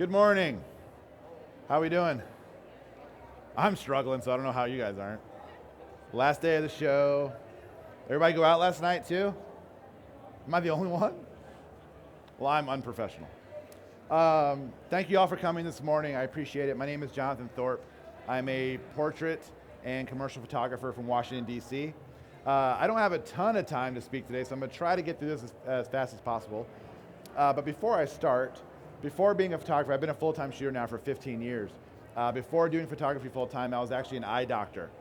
Good morning. How we doing? I'm struggling, so I don't know how you guys aren't. Last day of the show. Everybody go out last night too? Am I the only one? Well, I'm unprofessional. Thank you all for coming this morning. I appreciate it. My name is Jonathan Thorpe. I'm a portrait and commercial photographer from Washington, D.C. I don't have a ton of time to speak today, so I'm going to try to get through this as fast as possible. But before I start, before being a photographer, I've been a full-time shooter now for 15 years. Before doing photography full-time, I was actually an eye doctor.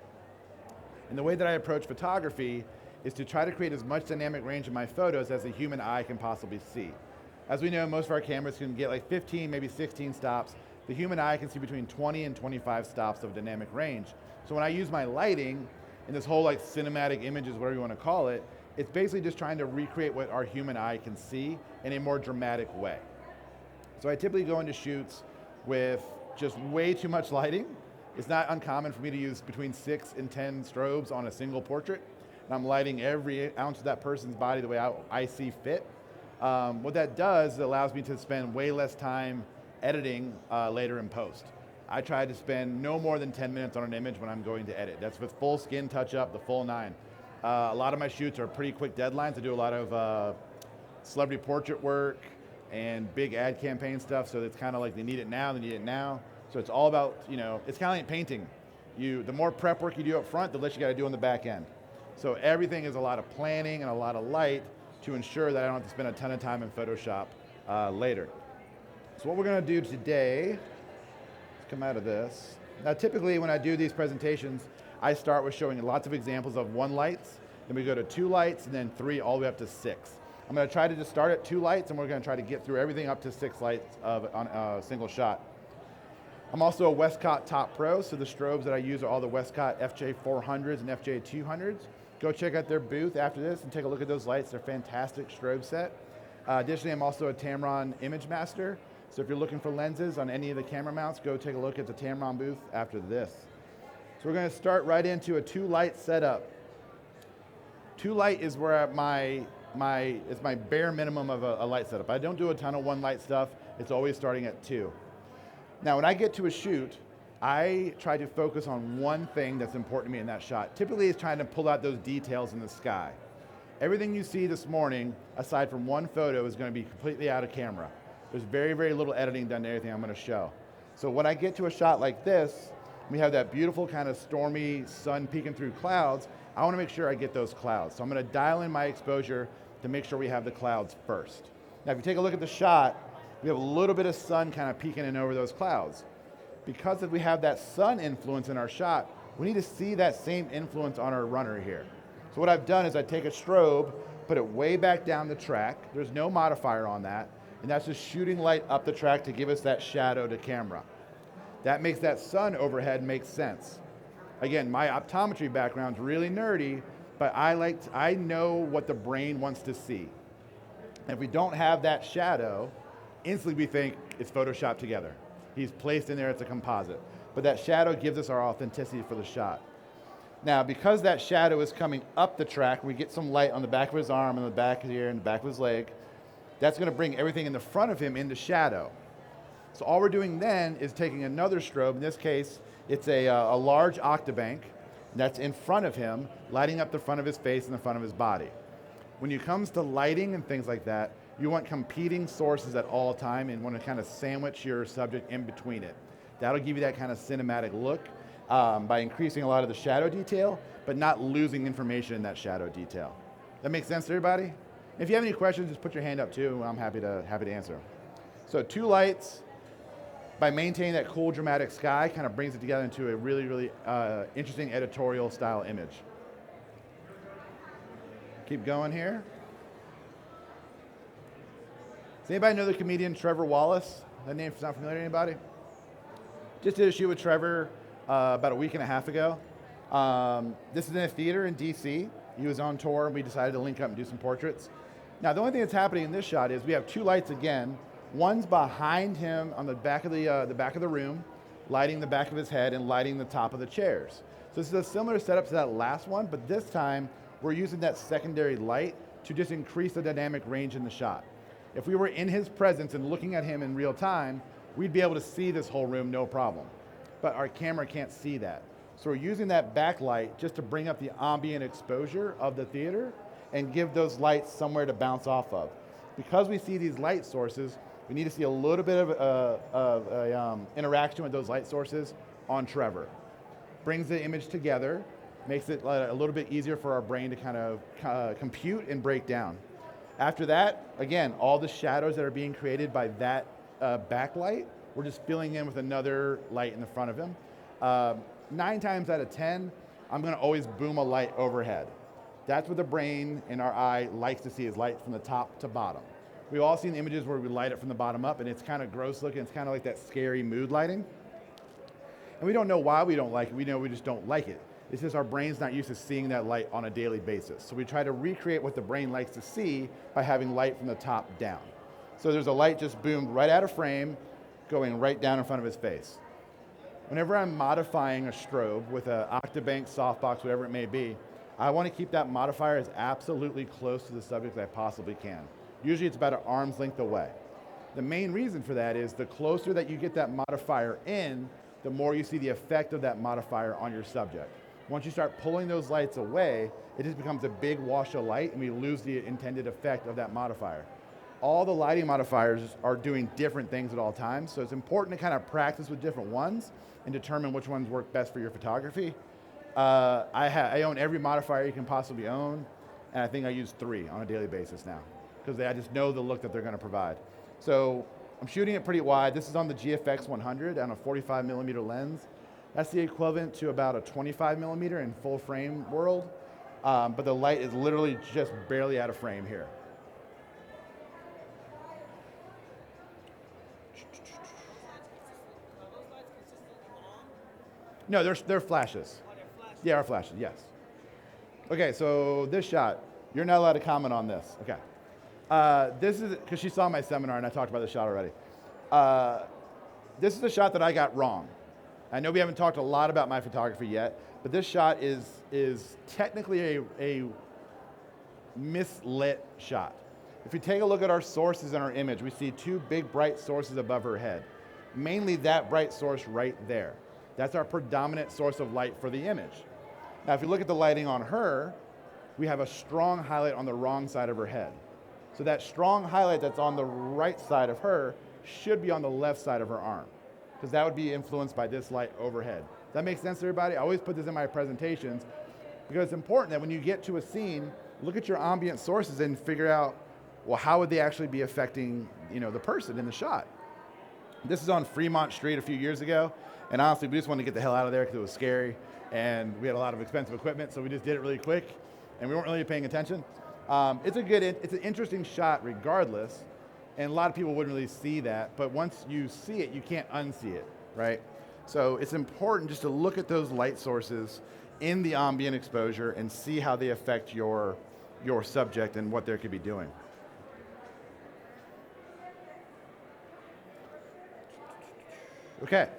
And the way that I approach photography is to try to create as much dynamic range in my photos as the human eye can possibly see. As we know, most of our cameras can get like 15, maybe 16 stops. The human eye can see between 20 and 25 stops of dynamic range. So when I use my lighting, and this whole like cinematic images, whatever you want to call it, it's basically just trying to recreate what our human eye can see in a more dramatic way. So I typically go into shoots with just way too much lighting. It's not uncommon for me to use between 6 and 10 strobes on a single portrait. And I'm lighting every ounce of that person's body the way I see fit. What that does, it allows me to spend way less time editing later in post. I try to spend no more than 10 minutes on an image when I'm going to edit. That's with full skin touch-up, the full 9. A lot of my shoots are pretty quick deadlines. I do a lot of celebrity portrait work and big ad campaign stuff, so it's kind of like they need it now. So it's all about, it's kind of like painting. The more prep work you do up front, the less you got to do on the back end. So everything is a lot of planning and a lot of light to ensure that I don't have to spend a ton of time in Photoshop later. So what we're going to do today, let's come out of this. Now typically when I do these presentations, I start with showing lots of examples of 1 lights, then we go to 2 lights, and then 3 all the way up to 6. I'm going to try to just start at 2 lights, and we're going to try to get through everything up to 6 lights on a single shot. I'm also a Westcott Top Pro, so the strobes that I use are all the Westcott FJ400s and FJ200s. Go check out their booth after this and take a look at those lights. They're a fantastic strobe set. Additionally, I'm also a TAMRON Image Master, so if you're looking for lenses on any of the camera mounts, go take a look at the TAMRON booth after this. So we're going to start right into a 2 light setup. 2 light is where it's my bare minimum of a light setup. I don't do a ton of 1 light stuff. It's always starting at 2. Now, when I get to a shoot, I try to focus on one thing that's important to me in that shot. Typically, it's trying to pull out those details in the sky. Everything you see this morning, aside from 1 photo, is going to be completely out of camera. There's very, very little editing done to everything I'm going to show. So when I get to a shot like this, we have that beautiful kind of stormy sun peeking through clouds. I want to make sure I get those clouds. So I'm going to dial in my exposure to make sure we have the clouds first. Now, if you take a look at the shot, we have a little bit of sun kind of peeking in over those clouds. Because we have that sun influence in our shot, we need to see that same influence on our runner here. So what I've done is I take a strobe, put it way back down the track. There's no modifier on that, and that's just shooting light up the track to give us that shadow to camera. That makes that sun overhead make sense. Again, my optometry background's really nerdy, but I know what the brain wants to see. And if we don't have that shadow, instantly we think it's photoshopped together. He's placed in there, it's a composite. But that shadow gives us our authenticity for the shot. Now, because that shadow is coming up the track, we get some light on the back of his arm, and the back here, and the back of his leg. That's going to bring everything in the front of him into shadow. So all we're doing then is taking another strobe. In this case, it's a large octabank that's in front of him, lighting up the front of his face and the front of his body. When it comes to lighting and things like that, you want competing sources at all time and want to kind of sandwich your subject in between it. That'll give you that kind of cinematic look by increasing a lot of the shadow detail, but not losing information in that shadow detail. That makes sense to everybody? If you have any questions, just put your hand up too, and I'm happy to answer. So 2 lights, by maintaining that cool, dramatic sky, kind of brings it together into a really, really interesting editorial style image. Keep going here. Does anybody know the comedian Trevor Wallace? That name sound familiar to anybody? Just did a shoot with Trevor about a week and a half ago. This is in a theater in DC. He was on tour, and we decided to link up and do some portraits. Now, the only thing that's happening in this shot is we have 2 lights again. One's behind him on the back of the room, lighting the back of his head and lighting the top of the chairs. So this is a similar setup to that last one, but this time we're using that secondary light to just increase the dynamic range in the shot. If we were in his presence and looking at him in real time, we'd be able to see this whole room no problem. But our camera can't see that. So we're using that backlight just to bring up the ambient exposure of the theater and give those lights somewhere to bounce off of. Because we see these light sources, we need to see a little bit of interaction with those light sources on Trevor. Brings the image together, makes it a little bit easier for our brain to kind of compute and break down. After that, again, all the shadows that are being created by that backlight, we're just filling in with another light in the front of him. 9 times out of 10, I'm gonna always boom a light overhead. That's what the brain in our eye likes to see, is light from the top to bottom. We've all seen images where we light it from the bottom up and it's kind of gross looking, it's kind of like that scary mood lighting. And we don't know why we don't like it, we know we just don't like it. It's just our brain's not used to seeing that light on a daily basis. So we try to recreate what the brain likes to see by having light from the top down. So there's a light just boomed right out of frame, going right down in front of his face. Whenever I'm modifying a strobe with an Octabank, softbox, whatever it may be, I want to keep that modifier as absolutely close to the subject as I possibly can. Usually it's about an arm's length away. The main reason for that is the closer that you get that modifier in, the more you see the effect of that modifier on your subject. Once you start pulling those lights away, it just becomes a big wash of light and we lose the intended effect of that modifier. All the lighting modifiers are doing different things at all times, so it's important to kind of practice with different ones and determine which ones work best for your photography. I own every modifier you can possibly own, and I think I use 3 on a daily basis now, because I just know the look that they're going to provide. So I'm shooting it pretty wide. This is on the GFX 100 on a 45 millimeter lens. That's the equivalent to about a 25 millimeter in full frame world, but the light is literally just barely out of frame here. No, they're flashes. Oh, they're flashes. Yeah, our flashes, yes. Okay, so this shot, you're not allowed to comment on this. Okay. This is, because she saw my seminar and I talked about this shot already. This is a shot that I got wrong. I know we haven't talked a lot about my photography yet, but this shot is technically a mislit shot. If you take a look at our sources in our image, we see 2 big bright sources above her head. Mainly that bright source right there. That's our predominant source of light for the image. Now, if you look at the lighting on her, we have a strong highlight on the wrong side of her head. So that strong highlight that's on the right side of her should be on the left side of her arm, because that would be influenced by this light overhead. Does that make sense to everybody? I always put this in my presentations because it's important that when you get to a scene, look at your ambient sources and figure out, well, how would they actually be affecting, the person in the shot? This is on Fremont Street a few years ago, and honestly, we just wanted to get the hell out of there because it was scary, and we had a lot of expensive equipment, so we just did it really quick, and we weren't really paying attention. It's an interesting shot regardless, and a lot of people wouldn't really see that, but once you see it, you can't unsee it, right? So it's important just to look at those light sources in the ambient exposure and see how they affect your subject and what they could be doing. Okay,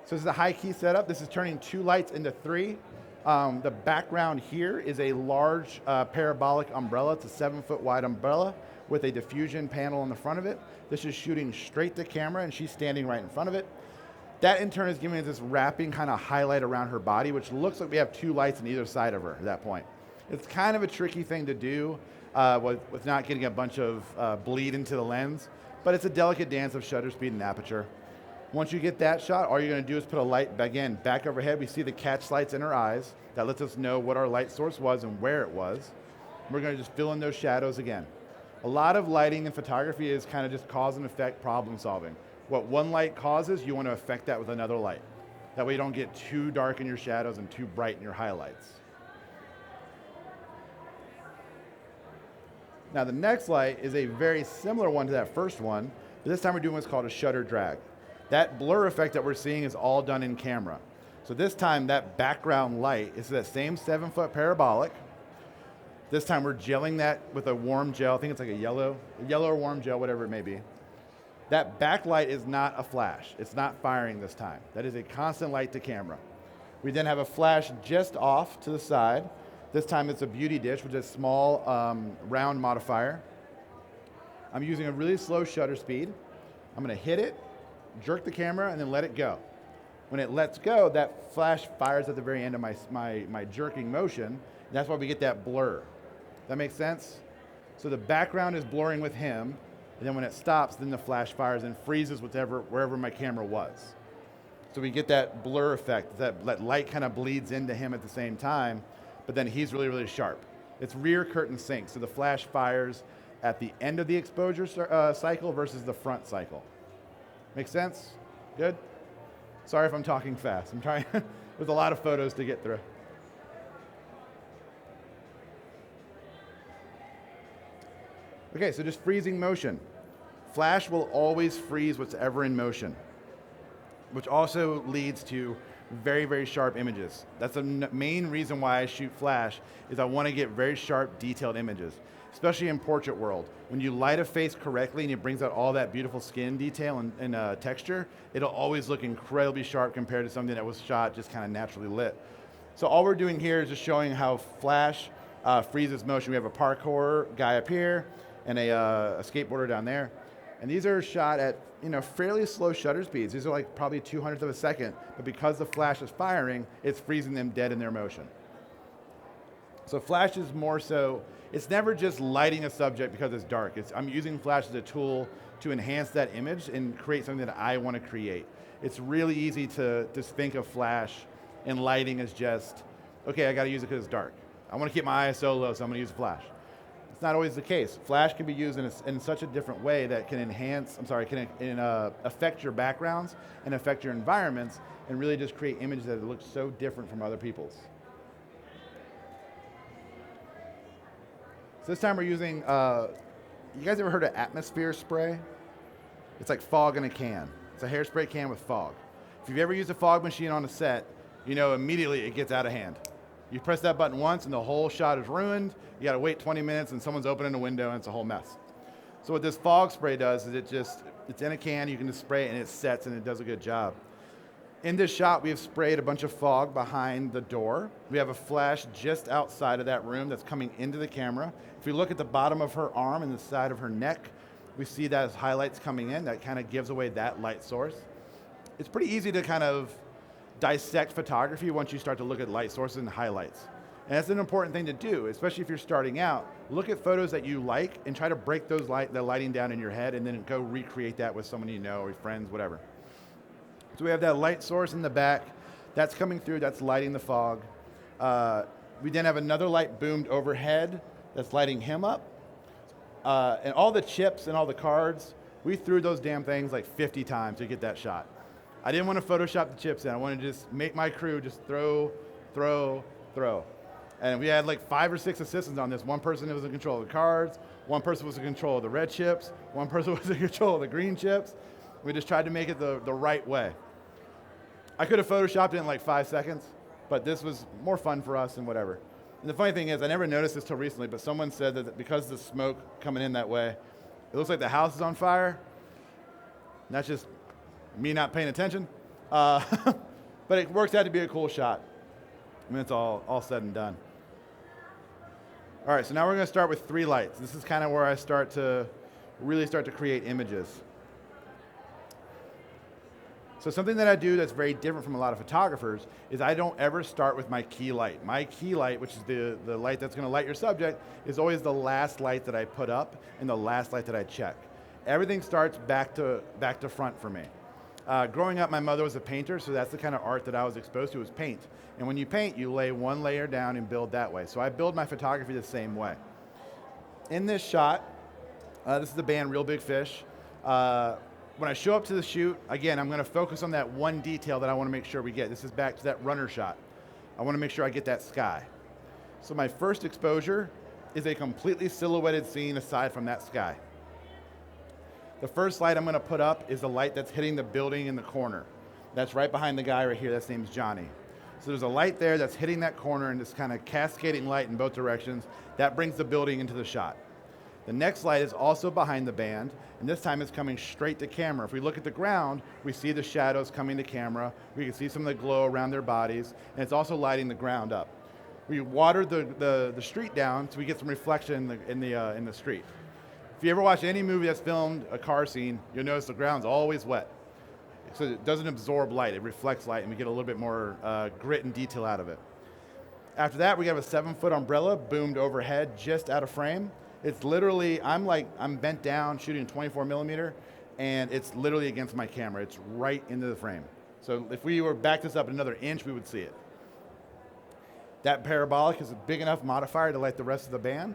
so this is a high key setup. This is turning 2 lights into 3. The background here is a large parabolic umbrella. It's a 7-foot wide umbrella with a diffusion panel on the front of it. This is shooting straight to camera and she's standing right in front of it. That in turn is giving us this wrapping kind of highlight around her body, which looks like we have 2 lights on either side of her at that point. It's kind of a tricky thing to do with not getting a bunch of bleed into the lens, but it's a delicate dance of shutter speed and aperture. Once you get that shot, all you're going to do is put a light, again, back overhead. We see the catch lights in her eyes. That lets us know what our light source was and where it was. We're going to just fill in those shadows again. A lot of lighting in photography is kind of just cause and effect problem solving. What one light causes, you want to affect that with another light. That way you don't get too dark in your shadows and too bright in your highlights. Now the next light is a very similar one to that first one, but this time we're doing what's called a shutter drag. That blur effect that we're seeing is all done in camera. So this time that background light is that same 7-foot parabolic. This time we're gelling that with a warm gel. I think it's like a yellow or warm gel, whatever it may be. That backlight is not a flash. It's not firing this time. That is a constant light to camera. We then have a flash just off to the side. This time it's a beauty dish, which is a small round modifier. I'm using a really slow shutter speed. I'm gonna hit it, jerk the camera, and then let it go. When it lets go, that flash fires at the very end of my jerking motion. That's why we get that blur. That makes sense? So the background is blurring with him, and then when it stops, then the flash fires and freezes wherever my camera was. So we get that blur effect, that light kind of bleeds into him at the same time, but then he's really, really sharp. It's rear curtain sync, so the flash fires at the end of the exposure cycle versus the front cycle. Make sense? Good? Sorry if I'm talking fast. I'm trying, there's a lot of photos to get through. Okay, so just freezing motion. Flash will always freeze what's ever in motion, which also leads to very, very sharp images. That's the main reason why I shoot flash, is I want to get very sharp, detailed images, especially in portrait world. When you light a face correctly and it brings out all that beautiful skin detail and texture, it'll always look incredibly sharp compared to something that was shot just kind of naturally lit. So all we're doing here is just showing how flash freezes motion. We have a parkour guy up here and a skateboarder down there. And these are shot at fairly slow shutter speeds. These are like probably 200th of a second, but because the flash is firing, it's freezing them dead in their motion. So flash is more so, it's never just lighting a subject because it's dark. I'm using flash as a tool to enhance that image and create something that I want to create. It's really easy to just think of flash and lighting as just, okay, I got to use it because it's dark. I want to keep my ISO low, so I'm going to use flash. It's not always the case. Flash can be used in such a different way that can affect your backgrounds and affect your environments and really just create images that look so different from other people's. So this time we're using, you guys ever heard of atmosphere spray? It's like fog in a can. It's a hairspray can with fog. If you've ever used a fog machine on a set, you know immediately it gets out of hand. You press that button once and the whole shot is ruined. You gotta wait 20 minutes and someone's opening a window and it's a whole mess. So what this fog spray does is it's in a can, you can just spray it and it sets and it does a good job. In this shot, we have sprayed a bunch of fog behind the door. We have a flash just outside of that room that's coming into the camera. If we look at the bottom of her arm and the side of her neck, we see that as highlights coming in. That kind of gives away that light source. It's pretty easy to kind of dissect photography once you start to look at light sources and highlights. And that's an important thing to do, especially if you're starting out. Look at photos that you like and try to break the lighting down in your head and then go recreate that with someone you know or friends, whatever. So we have that light source in the back. That's coming through, that's lighting the fog. We then have another light boomed overhead that's lighting him up. And all the chips and all the cards, we threw those damn things like 50 times to get that shot. I didn't want to Photoshop the chips in. I wanted to just make my crew just throw. And we had like 5 or 6 assistants on this. One person was in control of the cards, one person was in control of the red chips, one person was in control of the green chips. We just tried to make it the right way. I could have Photoshopped it in like 5 seconds, but this was more fun for us and whatever. And the funny thing is, I never noticed this till recently, but someone said that because of the smoke coming in that way, it looks like the house is on fire. And that's just me not paying attention. But it works out to be a cool shot when it's all said and done. All right, so now we're going to start with 3 lights. This is kind of where I really start to create images. So something that I do that's very different from a lot of photographers is I don't ever start with my key light. My key light, which is the light that's going to light your subject, is always the last light that I put up and the last light that I check. Everything starts back to front for me. Growing up, my mother was a painter, so that's the kind of art that I was exposed to, was paint. And when you paint, you lay one layer down and build that way. So I build my photography the same way. In this shot, this is the band Real Big Fish. When I show up to the shoot, again, I'm going to focus on that one detail that I want to make sure we get. This is back to that runner shot. I want to make sure I get that sky. So my first exposure is a completely silhouetted scene aside from that sky. The first light I'm going to put up is the light that's hitting the building in the corner. That's right behind the guy right here. That's name's Johnny. So there's a light there that's hitting that corner and this kind of cascading light in both directions. That brings the building into the shot. The next light is also behind the band, and this time it's coming straight to camera. If we look at the ground, we see the shadows coming to camera. We can see some of the glow around their bodies, and it's also lighting the ground up. We watered the street down so we get some reflection in the street. If you ever watch any movie that's filmed a car scene, you'll notice the ground's always wet. So it doesn't absorb light, it reflects light, and we get a little bit more grit and detail out of it. After that, we have a 7-foot umbrella boomed overhead just out of frame. It's literally, I'm bent down shooting 24 millimeter, and it's literally against my camera. It's right into the frame. So if we were back this up another inch, we would see it. That parabolic is a big enough modifier to light the rest of the band,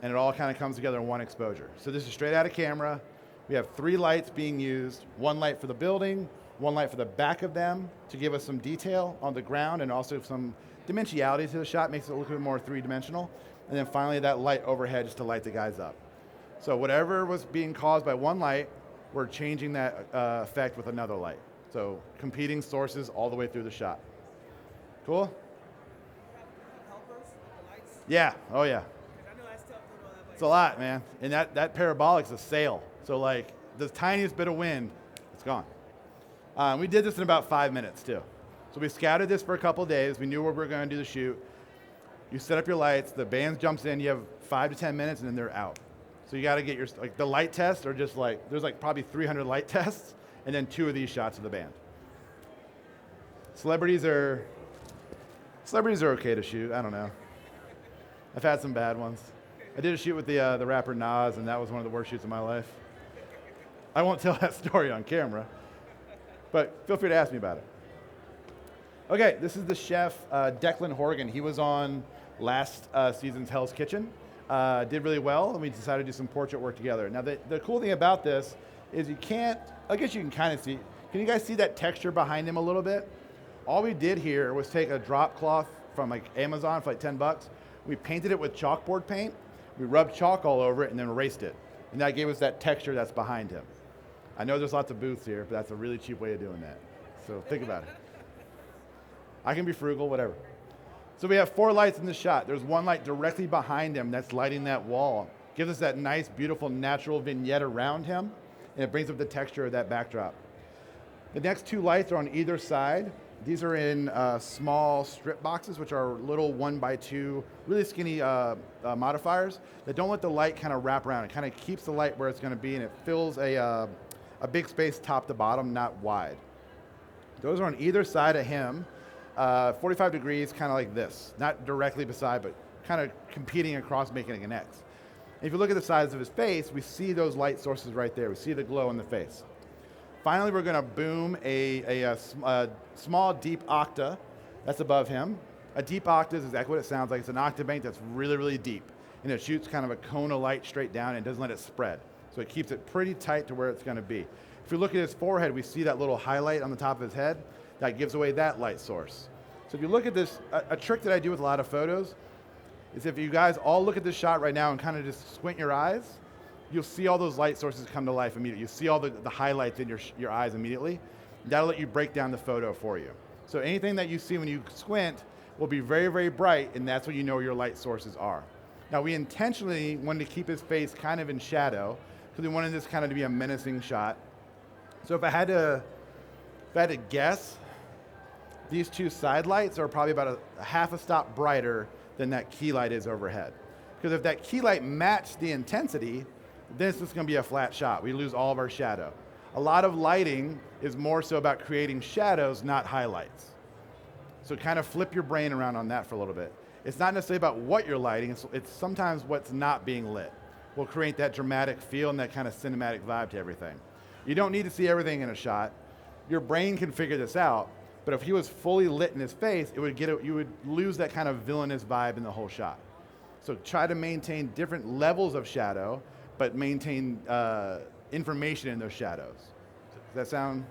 and it all kind of comes together in one exposure. So this is straight out of camera. We have 3 lights being used, 1 light for the building, 1 light for the back of them to give us some detail on the ground and also some dimensionality to the shot, makes it look a bit more 3-dimensional. And then finally that light overhead just to light the guys up. So whatever was being caused by 1 light, we're changing that effect with another light. So competing sources all the way through the shot. Cool? Yeah, oh yeah. It's a lot, man. And that parabolic's a sail. So like the tiniest bit of wind, it's gone. We did this in about 5 minutes too. So we scouted this for a couple days. We knew where we were going to do the shoot. You set up your lights, the band jumps in, you have 5 to 10 minutes and then they're out. So you got to get your, like the light tests are just like, there's like probably 300 light tests and then 2 of these shots of the band. Celebrities are okay to shoot, I don't know. I've had some bad ones. I did a shoot with the rapper Nas, and that was one of the worst shoots of my life. I won't tell that story on camera, but feel free to ask me about it. Okay, this is the chef, Declan Horgan. He was on last season's Hell's Kitchen. Did really well, and we decided to do some portrait work together. Now, the cool thing about this is you can't, I guess you can kind of see, can you guys see that texture behind him a little bit? All we did here was take a drop cloth from like Amazon for like 10 bucks. We painted it with chalkboard paint. We rubbed chalk all over it and then erased it. And that gave us that texture that's behind him. I know there's lots of booths here, but that's a really cheap way of doing that. So think about it. I can be frugal, whatever. So we have 4 lights in the shot. There's 1 light directly behind him that's lighting that wall. Gives us that nice, beautiful, natural vignette around him, and it brings up the texture of that backdrop. The next 2 lights are on either side. These are in small strip boxes, which are little 1x2, really skinny modifiers that don't let the light kind of wrap around. It kind of keeps the light where it's going to be, and it fills a big space top to bottom, not wide. Those are on either side of him, 45 degrees, kind of like this. Not directly beside, but kind of competing across, making an X. And if you look at the size of his face, we see those light sources right there. We see the glow in the face. Finally, we're going to boom a small deep octa that's above him. A deep octa is exactly what it sounds like. It's an octabank that's really, really deep. And it shoots kind of a cone of light straight down and doesn't let it spread. So it keeps it pretty tight to where it's going to be. If you look at his forehead, we see that little highlight on the top of his head. That gives away that light source. So if you look at this, a trick that I do with a lot of photos is if you guys all look at this shot right now and kind of just squint your eyes, you'll see all those light sources come to life immediately. You see all the highlights in your eyes immediately. That'll let you break down the photo for you. So anything that you see when you squint will be very, very bright, and that's when you know your light sources are. Now, we intentionally wanted to keep his face kind of in shadow because we wanted this kind of to be a menacing shot. So if I had to guess, these 2 side lights are probably about a half a stop brighter than that key light is overhead. Because if that key light matched the intensity, this is going to be a flat shot. We lose all of our shadow. A lot of lighting is more so about creating shadows, not highlights. So kind of flip your brain around on that for a little bit. It's not necessarily about what you're lighting, it's sometimes what's not being lit will create that dramatic feel and that kind of cinematic vibe to everything. You don't need to see everything in a shot. Your brain can figure this out, but if he was fully lit in his face, you would lose that kind of villainous vibe in the whole shot. So try to maintain different levels of shadow, but maintain information in those shadows. Does that sound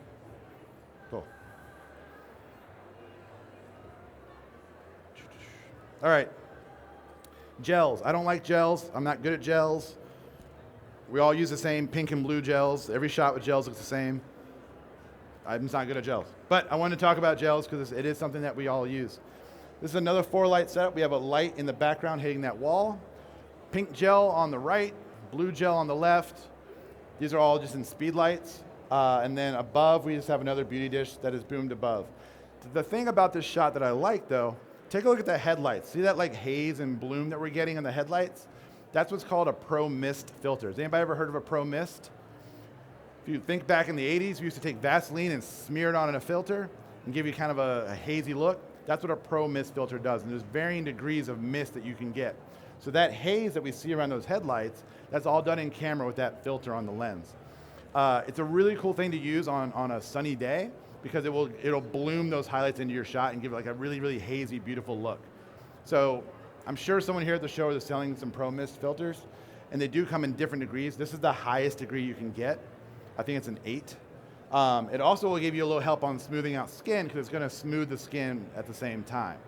cool? All right. Gels. I don't like gels. I'm not good at gels. We all use the same pink and blue gels. Every shot with gels looks the same. I'm just not good at gels. But I wanted to talk about gels because it is something that we all use. This is another 4-light setup. We have a light in the background hitting that wall. Pink gel on the right, blue gel on the left. These are all just in speed lights. And then above, we just have another beauty dish that is boomed above. The thing about this shot that I like, though, take a look at the headlights. See that like haze and bloom that we're getting in the headlights? That's what's called a Pro Mist filter. Has anybody ever heard of a Pro Mist? If you think back in the 80s, we used to take Vaseline and smear it on in a filter and give you kind of a hazy look. That's what a Pro Mist filter does, and there's varying degrees of mist that you can get. So that haze that we see around those headlights, that's all done in camera with that filter on the lens. It's a really cool thing to use on a sunny day because it'll bloom those highlights into your shot and give it like a really, really hazy, beautiful look. So I'm sure someone here at the show is selling some Pro Mist filters, and they do come in different degrees. This is the highest degree you can get. I think it's an 8. It also will give you a little help on smoothing out skin because it's going to smooth the skin at the same time.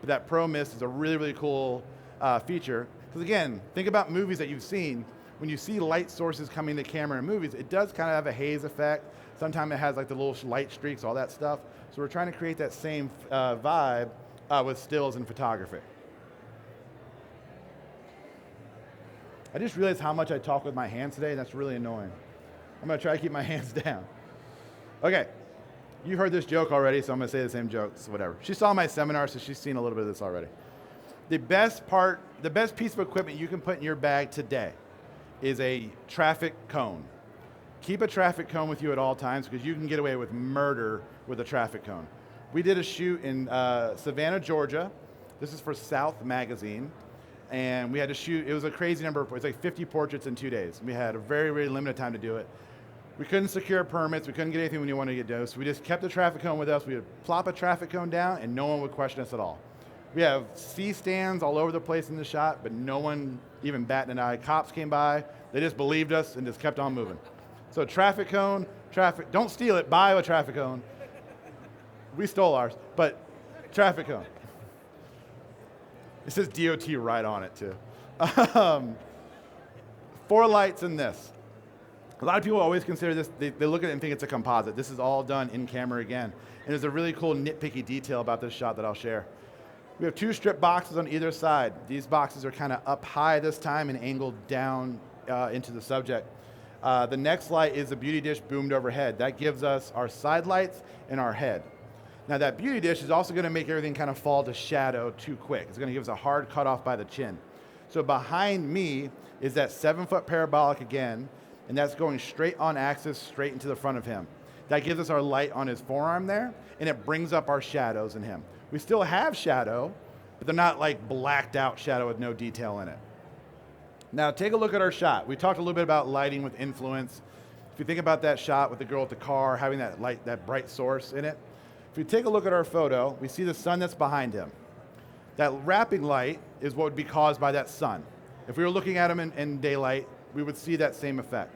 But that Pro Mist is a really, really cool feature. Because again, think about movies that you've seen. When you see light sources coming to camera in movies, it does kind of have a haze effect. Sometimes it has like the little light streaks, all that stuff. So we're trying to create that same vibe with stills and photography. I just realized how much I talk with my hands today, and that's really annoying. I'm going to try to keep my hands down. Okay, you heard this joke already, so I'm going to say the same jokes, whatever. She saw my seminar, so she's seen a little bit of this already. The best piece of equipment you can put in your bag today is a traffic cone. Keep a traffic cone with you at all times because you can get away with murder with a traffic cone. We did a shoot in Savannah, Georgia. This is for South Magazine. And we had to shoot, it was a crazy number, it was like 50 portraits in 2 days. We had a very, very limited time to do it. We couldn't secure permits, we couldn't get anything when you wanted to get done, so we just kept the traffic cone with us. We would plop a traffic cone down and no one would question us at all. We have C-stands all over the place in the shot, but no one even batted an eye. Cops came by, they just believed us and just kept on moving. So traffic cone, don't steal it, buy a traffic cone. We stole ours, but traffic cone. It says DOT right on it too. 4 lights in this. A lot of people always consider this, they look at it and think it's a composite. This is all done in camera again. And there's a really cool nitpicky detail about this shot that I'll share. We have 2 strip boxes on either side. These boxes are kind of up high this time and angled down into the subject. The next light is a beauty dish boomed overhead. That gives us our side lights and our head. Now that beauty dish is also going to make everything kind of fall to shadow too quick. It's going to give us a hard cutoff by the chin. So behind me is that 7-foot parabolic again, and that's going straight on axis, straight into the front of him. That gives us our light on his forearm there, and it brings up our shadows in him. We still have shadow, but they're not like blacked out shadow with no detail in it. Now take a look at our shot. We talked a little bit about lighting with influence. If you think about that shot with the girl at the car having that light, that bright source in it, if you take a look at our photo, we see the sun that's behind him. That wrapping light is what would be caused by that sun. If we were looking at him in daylight, we would see that same effect.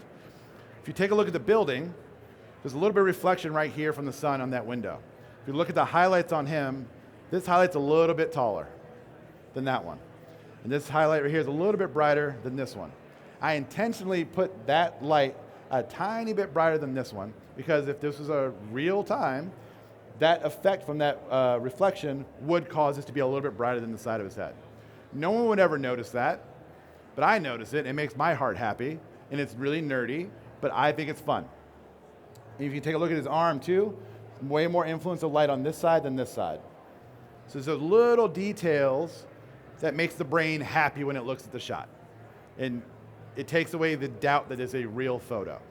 If you take a look at the building, there's a little bit of reflection right here from the sun on that window. If you look at the highlights on him, this highlight's a little bit taller than that one. And this highlight right here is a little bit brighter than this one. I intentionally put that light a tiny bit brighter than this one because if this was a real time, that effect from that reflection would cause this to be a little bit brighter than the side of his head. No one would ever notice that, but I notice it. It makes my heart happy, and it's really nerdy, but I think it's fun. And if you take a look at his arm too, way more influence of light on this side than this side. So there's those little details that makes the brain happy when it looks at the shot. And it takes away the doubt that it's a real photo.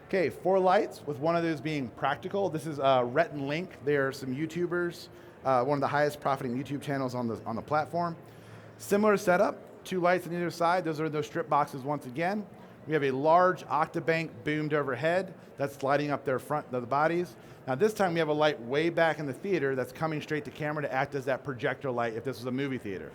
Okay, 4 lights, with one of those being practical. This is Rhett and Link. They are some YouTubers, one of the highest profiting YouTube channels on the platform. Similar setup, 2 lights on either side. Those are those strip boxes once again. We have a large octabank boomed overhead that's lighting up their front of the bodies. Now this time we have a light way back in the theater that's coming straight to camera to act as that projector light if this was a movie theater.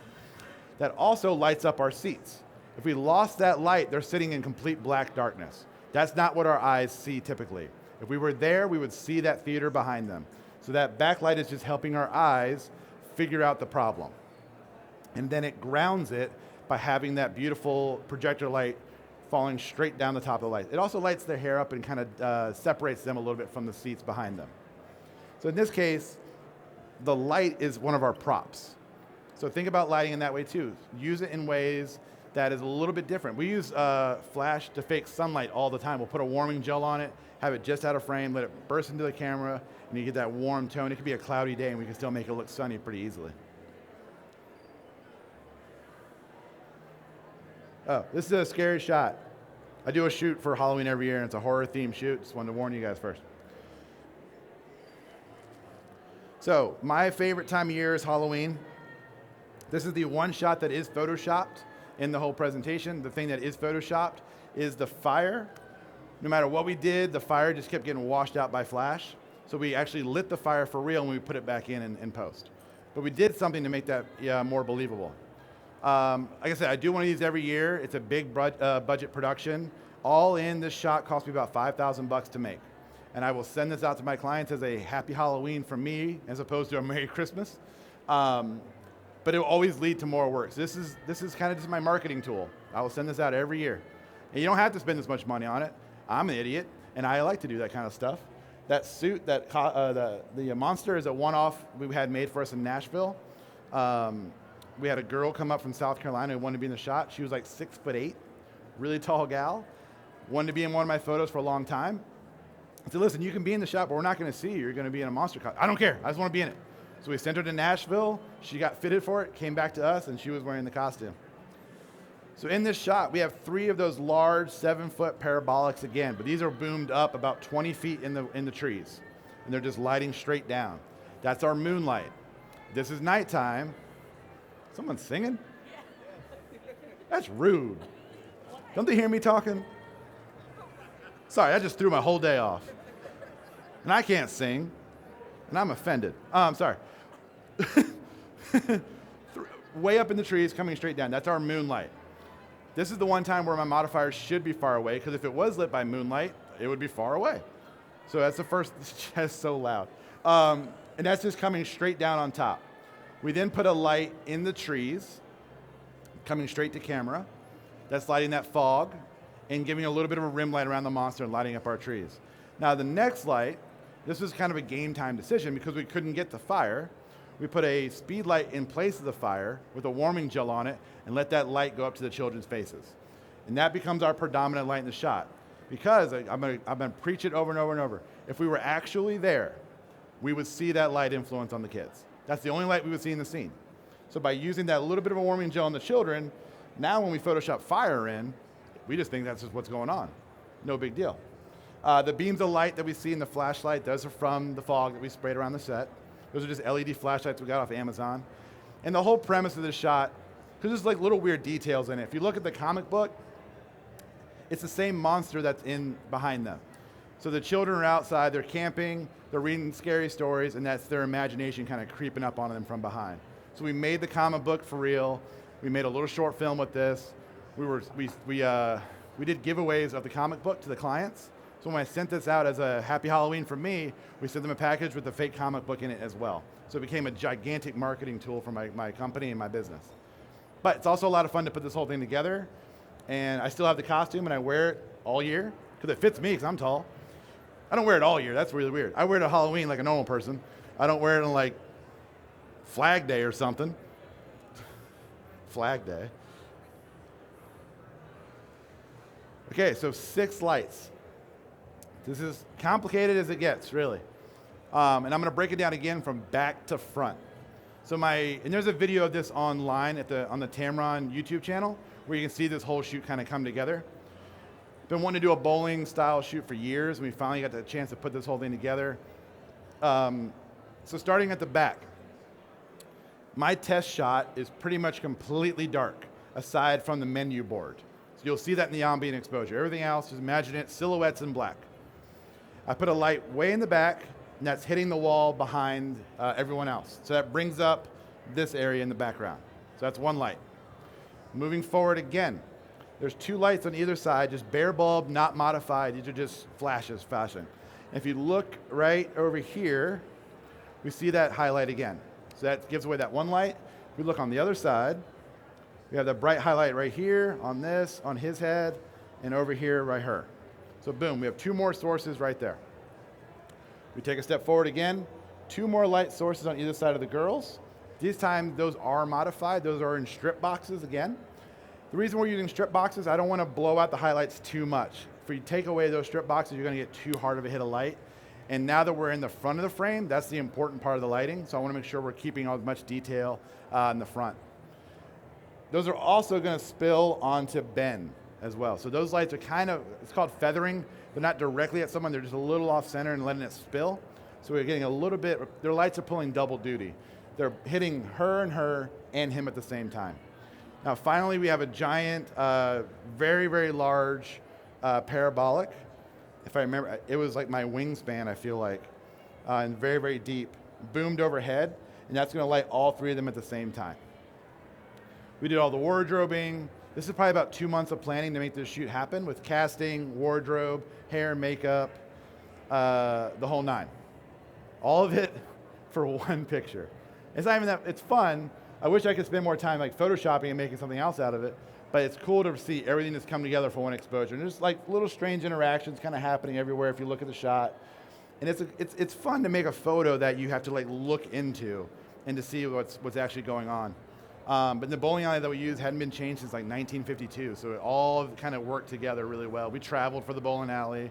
That also lights up our seats. If we lost that light, they're sitting in complete black darkness. That's not what our eyes see typically. If we were there, we would see that theater behind them. So that backlight is just helping our eyes figure out the problem. And then it grounds it by having that beautiful projector light falling straight down the top of the light. It also lights their hair up and kind of separates them a little bit from the seats behind them. So in this case, the light is one of our props. So think about lighting in that way too. Use it in ways that is a little bit different. We use flash to fake sunlight all the time. We'll put a warming gel on it, have it just out of frame, let it burst into the camera, and you get that warm tone. It could be a cloudy day and we can still make it look sunny pretty easily. Oh, this is a scary shot. I do a shoot for Halloween every year, and it's a horror-themed shoot. Just wanted to warn you guys first. So, my favorite time of year is Halloween. This is the one shot that is photoshopped in the whole presentation. The thing that is photoshopped is the fire. No matter what we did, the fire just kept getting washed out by flash. So we actually lit the fire for real and we put it back in post. But we did something to make that more believable. Like I said, I do one of these every year. It's a big budget production. All in, this shot cost me about $5,000 to make. And I will send this out to my clients as a happy Halloween from me, as opposed to a Merry Christmas. But it will always lead to more work. So this is kind of just my marketing tool. I will send this out every year. And you don't have to spend this much money on it. I'm an idiot, and I like to do that kind of stuff. That suit, the monster is a one-off we had made for us in Nashville. We had a girl come up from South Carolina who wanted to be in the shot. She was like 6'8", really tall gal. Wanted to be in one of my photos for a long time. I said, listen, you can be in the shot, but we're not going to see you. You're going to be in a monster costume. I don't care. I just want to be in it. So we sent her to Nashville. She got fitted for it, came back to us, and she was wearing the costume. So in this shot, we have 3 of those large 7-foot parabolics again, but these are boomed up about 20 feet in the trees, and they're just lighting straight down. That's our moonlight. This is nighttime. Someone's singing? That's rude. Don't they hear me talking? Sorry, I just threw my whole day off. And I can't sing, and I'm offended. I'm sorry. Way up in the trees, coming straight down. That's our moonlight. This is the one time where my modifiers should be far away, because if it was lit by moonlight, it would be far away. So that's the first, that's so loud. And that's just coming straight down on top. We then put a light in the trees, coming straight to camera. That's lighting that fog and giving a little bit of a rim light around the monster and lighting up our trees. Now the next light, this was kind of a game time decision because we couldn't get the fire. We put a speed light in place of the fire with a warming gel on it and let that light go up to the children's faces. And that becomes our predominant light in the shot. Because I'm gonna preach it over and over and over. If we were actually there, we would see that light influence on the kids. That's the only light we would see in the scene. So by using that little bit of a warming gel on the children, now when we Photoshop fire in, we just think that's just what's going on. No big deal. The beams of light that we see in the flashlight, those are from the fog that we sprayed around the set. Those are just LED flashlights we got off Amazon. And the whole premise of this shot, because there's like little weird details in it. If you look at the comic book, it's the same monster that's in behind them. So the children are outside, they're camping, they're reading scary stories, and that's their imagination kind of creeping up on them from behind. So we made the comic book for real. We made a little short film with this. We did giveaways of the comic book to the clients. So when I sent this out as a happy Halloween from me, we sent them a package with the fake comic book in it as well. So it became a gigantic marketing tool for my company and my business. But it's also a lot of fun to put this whole thing together. And I still have the costume and I wear it all year because it fits me because I'm tall. I don't wear it all year, that's really weird. I wear it at Halloween like a normal person. I don't wear it on like Flag Day or something. Flag Day. Okay, so 6 lights. This is complicated as it gets, really. And I'm gonna break it down again from back to front. So and there's a video of this online on the TAMRON YouTube channel where you can see this whole shoot kind of come together. Been wanting to do a bowling style shoot for years, and we finally got the chance to put this whole thing together. So starting at the back, my test shot is pretty much completely dark, aside from the menu board. So you'll see that in the ambient exposure. Everything else, just imagine it, silhouettes in black. I put a light way in the back, and that's hitting the wall behind everyone else. So that brings up this area in the background. So that's one light. Moving forward again, there's 2 lights on either side, just bare bulb, not modified. These are just flashes flashing. If you look right over here, we see that highlight again. So that gives away that one light. If we look on the other side, we have the bright highlight right here, on this, on his head, and over here, right here. So boom, we have 2 more sources right there. We take a step forward again, 2 more light sources on either side of the girls. This time, those are modified. Those are in strip boxes again. The reason we're using strip boxes, I don't want to blow out the highlights too much. If you take away those strip boxes, you're going to get too hard of a hit of light. And now that we're in the front of the frame, that's the important part of the lighting. So I want to make sure we're keeping as much detail in the front. Those are also going to spill onto Ben as well. So those lights are kind of, it's called feathering. They're not directly at someone, they're just a little off center and letting it spill. So we're getting a little bit, their lights are pulling double duty. They're hitting her and him at the same time. Now finally we have a giant, very, very large parabolic. If I remember, it was like my wingspan, I feel like, and very, very deep, boomed overhead, and that's going to light all three of them at the same time. We did all the wardrobing. This is probably about 2 months of planning to make this shoot happen with casting, wardrobe, hair, makeup, the whole nine. All of it for one picture. It's not even that, it's fun. I wish I could spend more time like photoshopping and making something else out of it, but it's cool to see everything that's come together for one exposure. And there's like little strange interactions kind of happening everywhere if you look at the shot. And it's fun to make a photo that you have to like look into and to see what's actually going on. But the bowling alley that we use hadn't been changed since like 1952, so it all kind of worked together really well. We traveled for the bowling alley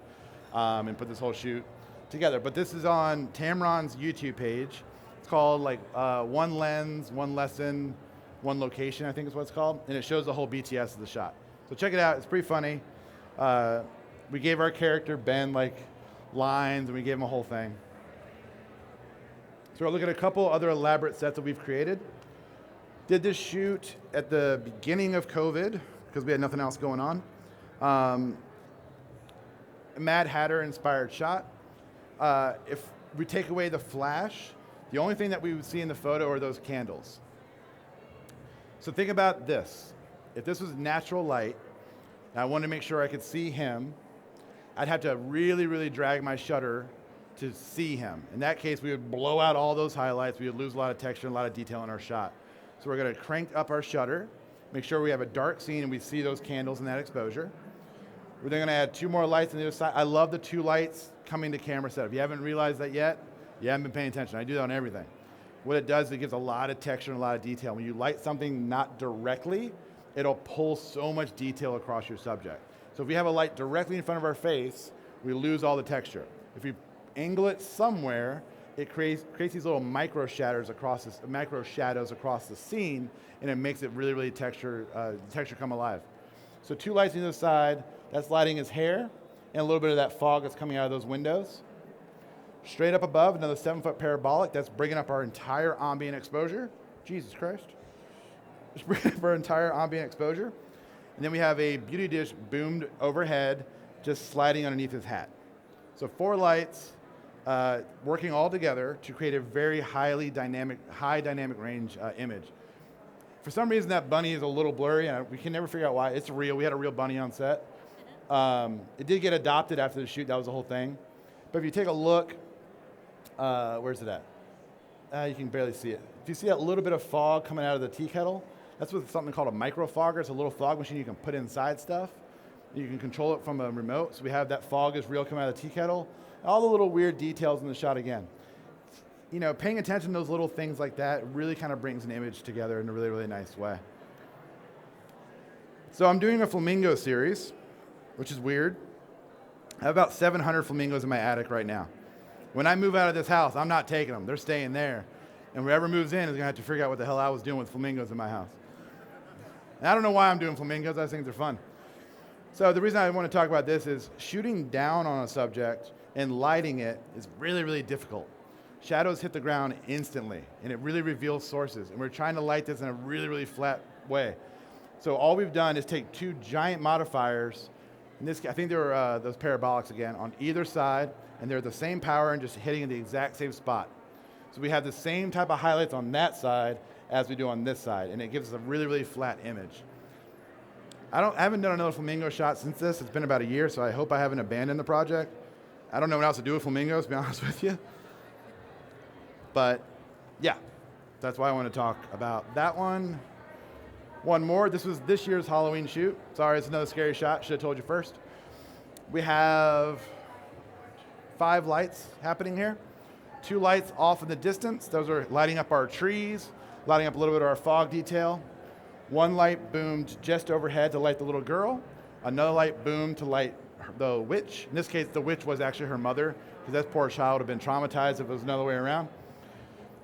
and put this whole shoot together. But this is on TAMRON's YouTube page. It's called like One Lens, One Lesson, One Location, I think is what it's called. And it shows the whole BTS of the shot. So check it out, it's pretty funny. We gave our character, Ben, like lines, and we gave him a whole thing. So we'll look at a couple other elaborate sets that we've created. Did this shoot at the beginning of COVID, because we had nothing else going on. A Mad Hatter inspired shot. If we take away the flash, the only thing that we would see in the photo are those candles. So think about this. If this was natural light, and I wanted to make sure I could see him, I'd have to really, really drag my shutter to see him. In that case, we would blow out all those highlights. We would lose a lot of texture and a lot of detail in our shot. So we're going to crank up our shutter, make sure we have a dark scene and we see those candles in that exposure. We're then going to add 2 more lights on the other side. I love the 2 lights coming to camera setup. If you haven't realized that yet, you haven't been paying attention. I do that on everything. What it does is it gives a lot of texture and a lot of detail. When you light something not directly, it'll pull so much detail across your subject. So if we have a light directly in front of our face, we lose all the texture. If we angle it somewhere, it creates these little micro shadows across the scene, and it makes it really, really texture come alive. So 2 lights on the other side, that's lighting his hair, and a little bit of that fog that's coming out of those windows. Straight up above, another 7-foot parabolic, that's bringing up our entire ambient exposure. Jesus Christ. Just bringing up our entire ambient exposure. And then we have a beauty dish boomed overhead, just sliding underneath his hat. So 4 lights, working all together to create a very high dynamic range image. For some reason that bunny is a little blurry, and we can never figure out why. It's real, we had a real bunny on set. It did get adopted after the shoot, that was the whole thing. But if you take a look, where's it at? You can barely see it. If you see that little bit of fog coming out of the tea kettle, that's with something called a microfogger. It's a little fog machine you can put inside stuff. You can control it from a remote. So we have that fog is real coming out of the tea kettle. All the little weird details in the shot again. You know, paying attention to those little things like that really kind of brings an image together in a really, really nice way. So I'm doing a Flamingo Series, which is weird. I have about 700 flamingos in my attic right now. When I move out of this house, I'm not taking them. They're staying there. And whoever moves in is going to have to figure out what the hell I was doing with flamingos in my house. And I don't know why I'm doing flamingos. I just think they're fun. So the reason I want to talk about this is shooting down on a subject and lighting it is really, really difficult. Shadows hit the ground instantly, and it really reveals sources. And we're trying to light this in a really, really flat way. So all we've done is take 2 giant modifiers. In this, I think they were those parabolics again, on either side, and they're the same power and just hitting in the exact same spot. So we have the same type of highlights on that side as we do on this side, and it gives us a really, really flat image. I haven't done another flamingo shot since this. It's been about a year, so I hope I haven't abandoned the project. I don't know what else to do with flamingos, to be honest with you. But yeah, that's why I want to talk about that one. One more, this was this year's Halloween shoot. Sorry, it's another scary shot, should have told you first. We have 5 lights happening here. 2 lights off in the distance. Those are lighting up our trees, lighting up a little bit of our fog detail. 1 light boomed just overhead to light the little girl. Another light boomed to light the witch. In this case, the witch was actually her mother, because that poor child would have been traumatized if it was another way around.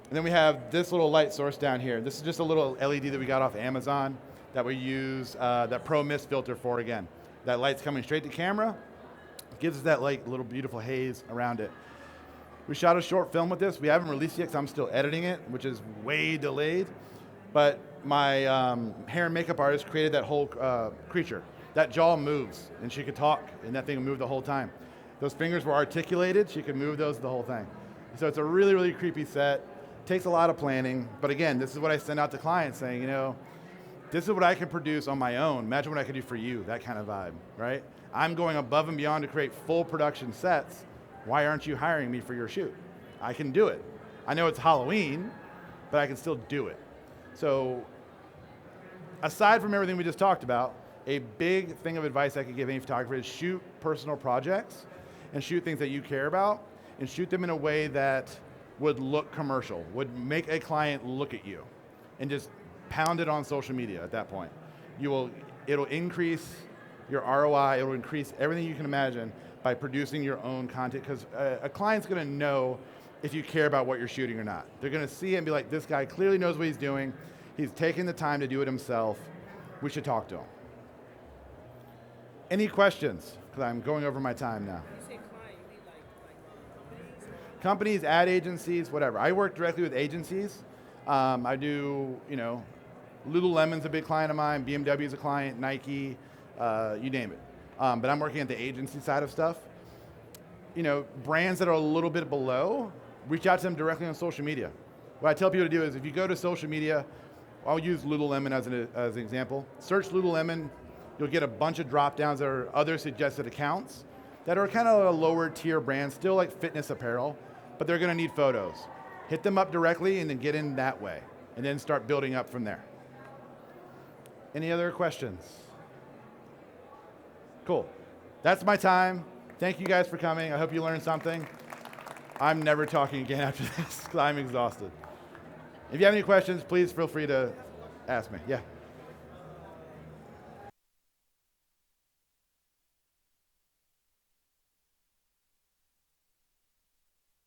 And then we have this little light source down here. This is just a little LED that we got off Amazon. that we use that Pro Mist filter for again. That light's coming straight to camera, gives us that like little beautiful haze around it. We shot a short film with this. We haven't released it yet because I'm still editing it, which is way delayed. But my hair and makeup artist created that whole creature. That jaw moves, and she could talk, and that thing would move the whole time. Those fingers were articulated. She could move those the whole thing. So it's a really, really creepy set. Takes a lot of planning. But again, this is what I send out to clients saying, you know, this is what I can produce on my own. Imagine what I could do for you, that kind of vibe, right? I'm going above and beyond to create full production sets. Why aren't you hiring me for your shoot? I can do it. I know it's Halloween, but I can still do it. So aside from everything we just talked about, a big thing of advice I could give any photographer is shoot personal projects and shoot things that you care about and shoot them in a way that would look commercial, would make a client look at you, and just pound it on social media at that point. It'll increase your ROI, it'll increase everything you can imagine by producing your own content, because a client's gonna know if you care about what you're shooting or not. They're gonna see it and be like, this guy clearly knows what he's doing, he's taking the time to do it himself, we should talk to him. Any questions? Because I'm going over my time now. You say client, you mean like companies? Companies, ad agencies, whatever. I work directly with agencies. I do, you know, Lululemon's a big client of mine, BMW's a client, Nike, you name it. But I'm working at the agency side of stuff. You know, brands that are a little bit below, reach out to them directly on social media. What I tell people to do is if you go to social media, I'll use Lululemon as an example. Search Lululemon, you'll get a bunch of drop downs that are other suggested accounts that are kind of a lower tier brand, still like fitness apparel, but they're gonna need photos. Hit them up directly and then get in that way, and then start building up from there. Any other questions? Cool. That's my time. Thank you guys for coming. I hope you learned something. I'm never talking again after this because I'm exhausted. If you have any questions, please feel free to ask me. Yeah.